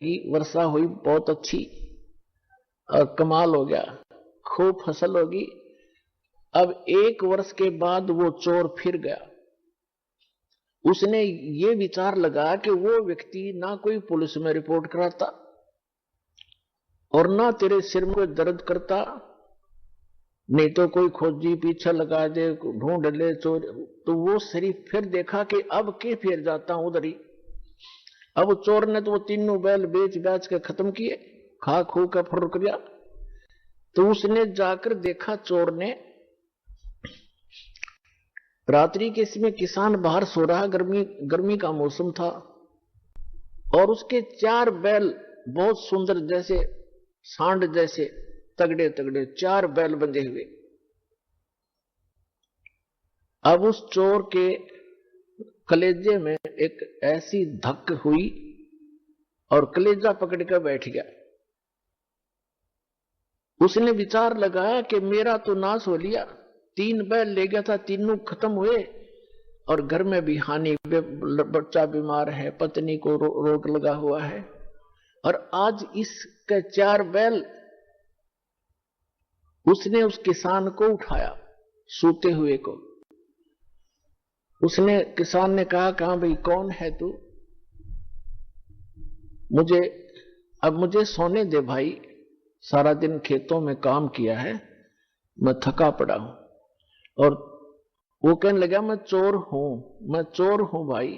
की वर्षा हुई बहुत अच्छी और कमाल हो गया, खूब फसल होगी। अब 1 वर्ष के बाद वो चोर फिर गया। उसने ये विचार लगा कि वो व्यक्ति ना कोई पुलिस में रिपोर्ट कराता और ना तेरे सिर में दर्द करता, नहीं तो कोई खोजी पीछे लगा दे, ढूंढ ले चोर। तो वो शरीफ फिर देखा कि अब के फिर जाता हूं उधर ही। अब चोर ने तो वो तीनों बैल बेच बेच के खत्म किए, खा खू का फुर दिया। तो उसने जाकर देखा, चोर ने, रात्रि के समय किसान बाहर सो रहा, गर्मी गर्मी का मौसम था, और उसके 4 बैल बहुत सुंदर, जैसे सांड जैसे तगड़े तगड़े 4 बैल बंधे हुए। अब उस चोर के कलेजे में एक ऐसी धक्क हुई और कलेजा पकड़ कर बैठ गया। उसने विचार लगाया कि मेरा तो नाश हो लिया, 3 बैल ले गया था, तीनों खत्म हुए, और घर में भी हानि, बच्चा बीमार है, पत्नी को रोग लगा हुआ है, और आज इसके 4 बैल। उसने उस किसान को उठाया, सूते हुए को। उसने किसान ने कहा, भाई कौन है तू? मुझे सोने दे भाई, सारा दिन खेतों में काम किया है, मैं थका पड़ा हूं। और वो कहने लगा, मैं चोर हूं भाई।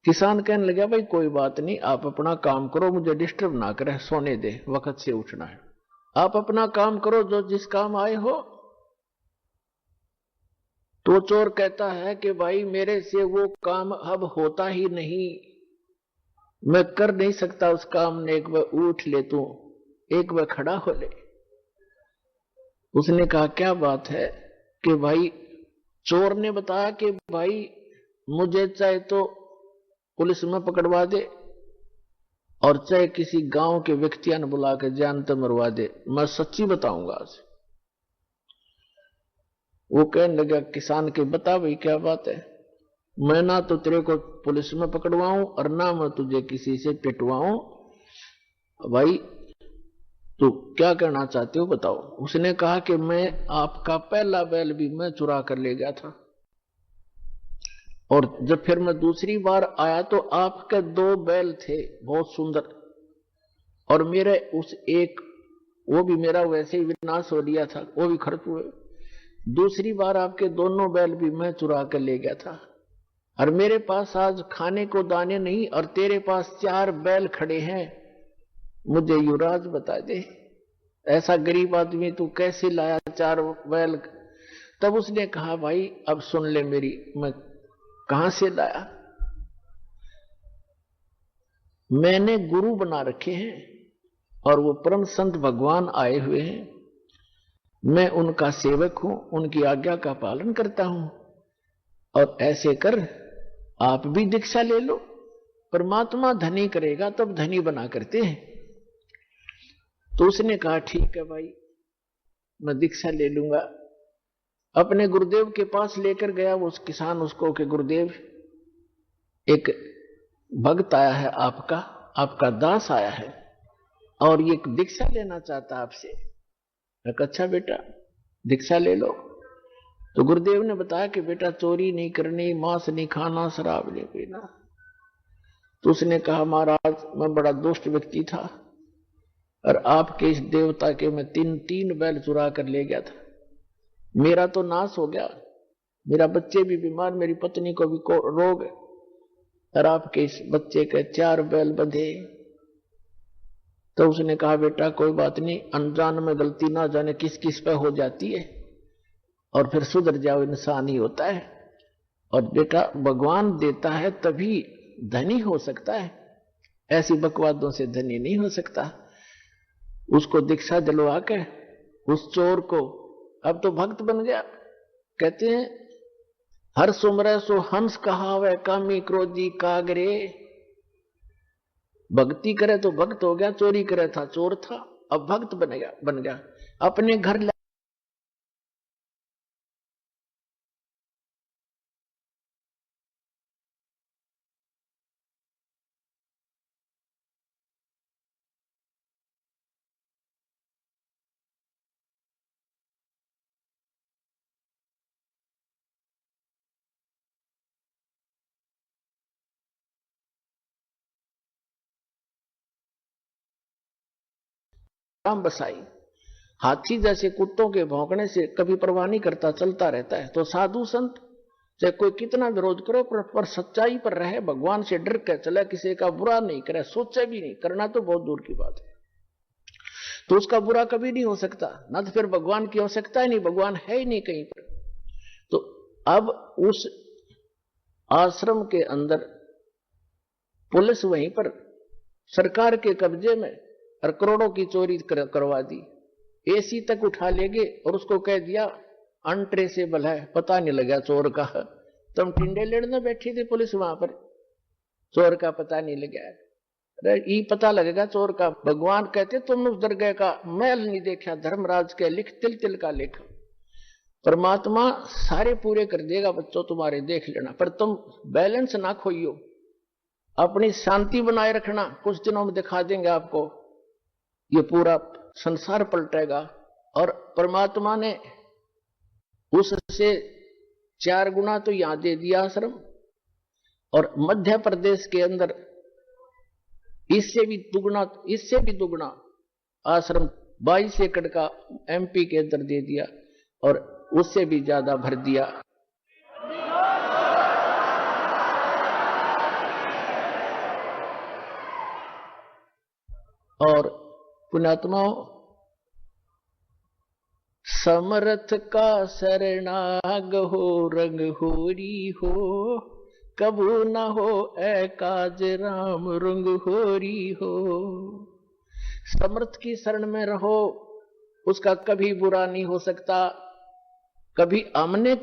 किसान कहने लगा, भाई कोई बात नहीं, आप अपना काम करो, मुझे डिस्टर्ब ना करे, सोने दे, वक्त से उठना है, आप अपना काम करो जो जिस काम आए हो। तो चोर कहता है कि भाई मेरे से वो काम अब होता ही नहीं, मैं कर नहीं सकता उस काम ने, एक बार उठ ले तू, एक बार खड़ा हो ले। उसने कहा, क्या बात है? कि भाई, चोर ने बताया कि भाई मुझे चाहे तो पुलिस में पकड़वा दे और चाहे किसी गांव के व्यक्तियों ने बुला के जान तो मरवा दे, मैं सच्ची बताऊंगा आज। वो कहने लगा किसान के, बता भाई क्या बात है? मैं ना तो तेरे को पुलिस में पकड़वाऊं और ना मैं तुझे किसी से पिटवाऊं, भाई तो क्या करना चाहते हो बताओ। उसने कहा कि मैं आपका पहला बैल भी मैं चुरा कर ले गया था, और जब फिर मैं दूसरी बार आया तो आपके 2 बैल थे बहुत सुंदर, और मेरे उस एक, वो भी मेरा वैसे ही विनाश हो लिया था, वो भी खर्च हुए। दूसरी बार आपके दोनों बैल भी मैं चुरा कर ले गया था, और मेरे पास आज खाने को दाने नहीं, और तेरे पास 4 बैल खड़े हैं, मुझे युवराज बता दे, ऐसा गरीब आदमी तू कैसे लाया 4 बैल? तब उसने कहा, भाई अब सुन ले मेरी, मैं कहां से लाया? मैंने गुरु बना रखे हैं और वो परम संत भगवान आए हुए हैं, मैं उनका सेवक हूं, उनकी आज्ञा का पालन करता हूं, और ऐसे कर आप भी दीक्षा ले लो, परमात्मा धनी करेगा तब धनी बना करते हैं। तो उसने कहा, ठीक है भाई, मैं दीक्षा ले लूंगा। अपने गुरुदेव के पास लेकर गया वो किसान उसको कि गुरुदेव, एक भक्त आया है आपका, आपका दास आया है, और ये दीक्षा लेना चाहता आपसे। अच्छा बेटा, दीक्षा ले लो। तो गुरुदेव ने बताया कि बेटा चोरी नहीं करनी, मांस नहीं खाना, शराब नहीं पीना। तो उसने कहा, महाराज मैं बड़ा दुष्ट व्यक्ति था, और आपके इस देवता के मैं 3 बैल चुरा कर ले गया था, मेरा तो नाश हो गया, मेरा बच्चे भी बीमार, मेरी पत्नी को भी रोग, और आपके इस बच्चे के 4 बैल बंधे। तो उसने कहा, बेटा कोई बात नहीं, अनजान में गलती ना जाने किस किस पे हो जाती है, और फिर सुधर जाओ, इंसान ही होता है। और बेटा भगवान देता है तभी धनी हो सकता है, ऐसी बकवादों से धनी नहीं हो सकता। उसको दीक्षा दिलवा के उस चोर को, अब तो भक्त बन गया। कहते हैं, हर सुमरे सो हंस कहावे, कामी क्रोधी कागरे। भक्ति करे तो भक्त हो गया, चोरी करे था चोर था, अब भक्त बन गया अपने घर आराम बसाई। हाथी जैसे कुत्तों के भौंकने से कभी परवाह नहीं करता, चलता रहता है। तो साधु संत चाहे कोई कितना विरोध करो पर सच्चाई पर रहे, भगवान से डर के चले, किसी का बुरा नहीं करे, सोचे भी नहीं, करना तो बहुत दूर की बात है, तो उसका बुरा कभी नहीं हो सकता ना। तो फिर भगवान की आवश्यकता ही नहीं, भगवान है ही नहीं कहीं पर। तो अब उस आश्रम के अंदर पुलिस वहीं पर सरकार के कब्जे में और करोड़ों की चोरी करवा दी, एसी तक उठा ले गए और उसको कह दिया अनट्रेसेबल है, पता नहीं लगा चोर का। तुम टिंडे लेने बैठी थी पुलिस वहां पर, चोर का पता नहीं लगा। अरे ये पता लगेगा चोर का। भगवान कहते तुमने उस दरगाह का मैल नहीं देखा, धर्मराज के लिख तिल तिल का लेखा। परमात्मा सारे पूरे कर देगा बच्चों तुम्हारे, देख लेना, पर तुम बैलेंस ना खोइयो, अपनी शांति बनाए रखना। कुछ दिनों में दिखा देंगे आपको, ये पूरा संसार पलटेगा। और परमात्मा ने उससे 4 गुना तो यहां दे दिया आश्रम, और मध्य प्रदेश के अंदर इससे भी दुगना आश्रम 22 एकड़ का एमपी के अंदर दे दिया, और उससे भी ज्यादा भर दिया। और पुण्यात्माओं, समर्थ का शरणाग हो, रंग होरी हो, कबू न हो ए काज राम, रंग होरी हो। समर्थ की शरण में रहो, उसका कभी बुरा नहीं हो सकता। कभी आमने